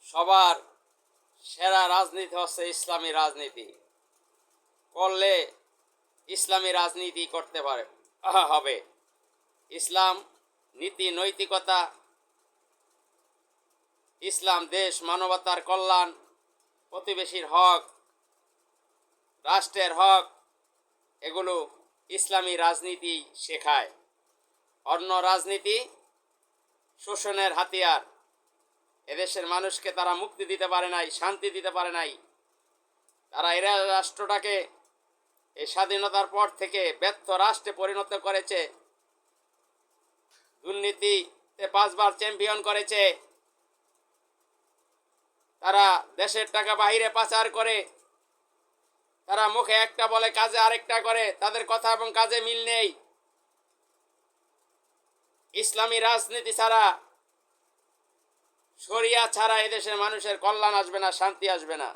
সবার সেরা রাজনীতি হচ্ছে ইসলামী রাজনীতি। করলে ইসলামী রাজনীতি করতে পারে হবে। ইসলাম নীতি নৈতিকতা, ইসলাম দেশ মানবতার কল্যাণ, প্রতিবেশীর হক, রাষ্ট্রের হক, এগুলো ইসলামী রাজনীতি শেখায়। অন্য রাজনীতি শোষণের হাতিয়ার। এদেশের মানুষকে তারা মুক্তি দিতে পারে নাই, শান্তি দিতে পারে নাই। তারা এরা রাষ্ট্রটাকে এই স্বাধীনতার পর থেকে ব্যর্থ রাষ্ট্রে পরিণত করেছে। দুর্নীতিতে 5 বার চ্যাম্পিয়ন করেছে। তারা দেশের টাকা বাহিরে পাচার করে। তারা মুখে একটা বলে কাজে আরেকটা করে। তাদের কথা এবং কাজে মিল নেই। ইসলামী রাজনীতি ছাড়া, শরিয়া ছাড়া এদেশের মানুষের কল্যাণ আসবে না, শান্তি আসবে না।